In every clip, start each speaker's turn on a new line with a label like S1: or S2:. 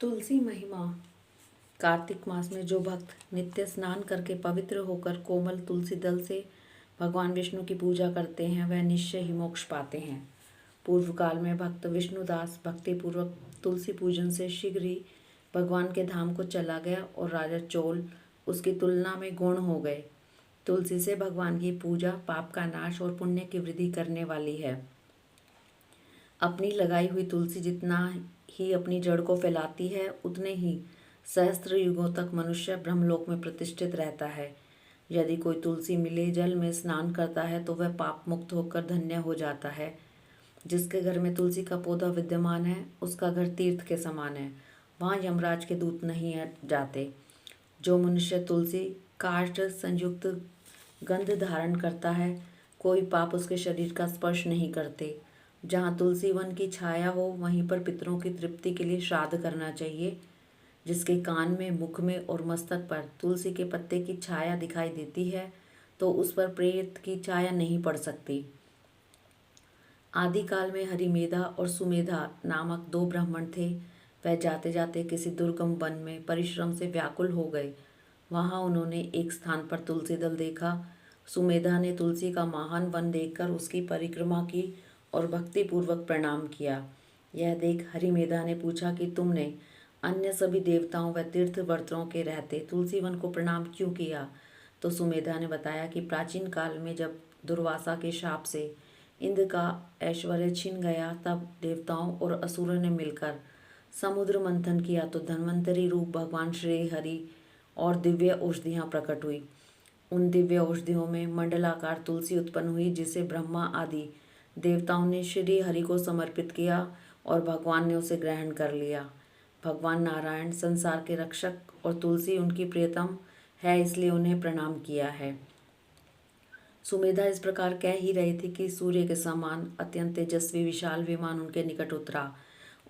S1: तुलसी महिमा। कार्तिक मास में जो भक्त नित्य स्नान करके पवित्र होकर कोमल तुलसी दल से भगवान विष्णु की पूजा करते हैं वह निश्चय ही मोक्ष पाते हैं। पूर्व काल में भक्त विष्णुदास भक्तिपूर्वक तुलसी पूजन से शीघ्र ही भगवान के धाम को चला गया और राजा चोल उसकी तुलना में गौण हो गए। तुलसी से भगवान की पूजा पाप का नाश और पुण्य की वृद्धि करने वाली है। अपनी लगाई हुई तुलसी जितना ही अपनी जड़ को फैलाती है उतने ही सहस्त्र युगों तक मनुष्य ब्रह्मलोक में प्रतिष्ठित रहता है। यदि कोई तुलसी मिले जल में स्नान करता है तो वह पाप मुक्त होकर धन्य हो जाता है। जिसके घर में तुलसी का पौधा विद्यमान है उसका घर तीर्थ के समान है, वहाँ यमराज के दूत नहीं जाते। जो मनुष्य तुलसी काष्ठ संयुक्त गंध धारण करता है कोई पाप उसके शरीर का स्पर्श नहीं करते। जहाँ तुलसी वन की छाया हो वहीं पर पितरों की तृप्ति के लिए श्राद्ध करना चाहिए। जिसके कान में, मुख में और मस्तक पर तुलसी के पत्ते की छाया दिखाई देती है तो उस पर प्रेत की छाया नहीं पड़ सकती। आदिकाल में हरिमेधा और सुमेधा नामक दो ब्राह्मण थे। वह जाते जाते किसी दुर्गम वन में परिश्रम से व्याकुल हो गए। वहाँ उन्होंने एक स्थान पर तुलसी दल देखा। सुमेधा ने तुलसी का महान वन देखकर उसकी परिक्रमा की और भक्तिपूर्वक प्रणाम किया। यह देख हरिमेधा ने पूछा कि तुमने अन्य सभी देवताओं व तीर्थ वर्तों के रहते तुलसी वन को प्रणाम क्यों किया? तो सुमेधा ने बताया कि प्राचीन काल में जब दुर्वासा के शाप से इंद्र का ऐश्वर्य छिन गया तब देवताओं और असुरों ने मिलकर समुद्र मंथन किया तो धन्वंतरी रूप भगवान श्री हरि और दिव्य औषधियाँ प्रकट हुई। उन दिव्य औषधियों में मंडलाकार तुलसी उत्पन्न हुई जिसे ब्रह्मा आदि देवताओं ने श्री हरि को समर्पित किया और भगवान ने उसे ग्रहण कर लिया। भगवान नारायण संसार के रक्षक और तुलसी उनकी प्रियतम है इसलिए उन्हें प्रणाम किया है। सुमेधा इस प्रकार कह ही रहे थे कि सूर्य के समान अत्यंत तेजस्वी विशाल विमान उनके निकट उतरा।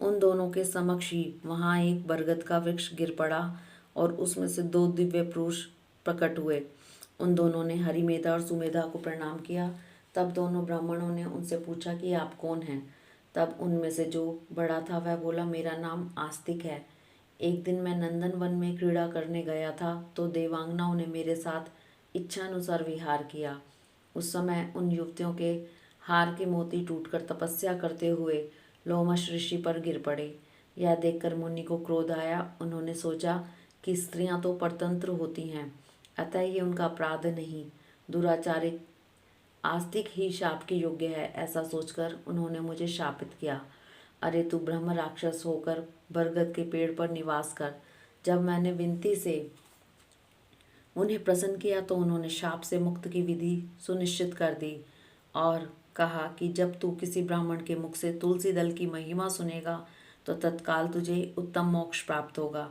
S1: उन दोनों के समक्ष ही वहाँ एक बरगद का वृक्ष गिर पड़ा और उसमें से दो दिव्य पुरुष प्रकट हुए। उन दोनों ने हरिमेधा और सुमेधा को प्रणाम किया। तब दोनों ब्राह्मणों ने उनसे पूछा कि आप कौन हैं? तब उनमें से जो बड़ा था वह बोला, मेरा नाम आस्तिक है। एक दिन मैं नंदन वन में क्रीड़ा करने गया था तो देवांगनाओं ने मेरे साथ इच्छानुसार विहार किया। उस समय उन युवतियों के हार के मोती टूटकर तपस्या करते हुए लोमश ऋषि पर गिर पड़े। यह देखकर मुनि को क्रोध आया। उन्होंने सोचा कि स्त्रियां तो परतंत्र होती हैं, अतः ये उनका अपराध नहीं, दुराचारी आस्तिक ही शाप के योग्य है। ऐसा सोचकर उन्होंने मुझे शापित किया। अरे तू ब्रह्म राक्षस होकर बरगद के पेड़ पर निवास कर। जब मैंने विनती से उन्हें प्रसन्न किया तो उन्होंने शाप से मुक्त की विधि सुनिश्चित कर दी और कहा कि जब तू किसी ब्राह्मण के मुख से तुलसी दल की महिमा सुनेगा तो तत्काल तुझे उत्तम मोक्ष प्राप्त होगा।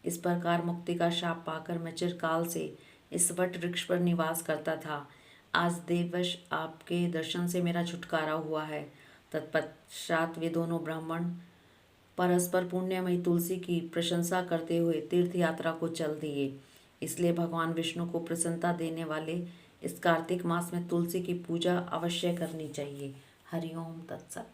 S1: इस प्रकार मुक्ति का शाप पाकर मैं चिरकाल से इस वट वृक्ष पर निवास करता था। आज देववश आपके दर्शन से मेरा छुटकारा हुआ है। तत्पश्चात वे दोनों ब्राह्मण परस्पर पुण्यमयी तुलसी की प्रशंसा करते हुए तीर्थ यात्रा को चल दिए। इसलिए भगवान विष्णु को प्रसन्नता देने वाले इस कार्तिक मास में तुलसी की पूजा अवश्य करनी चाहिए। हरिओम तत्सत।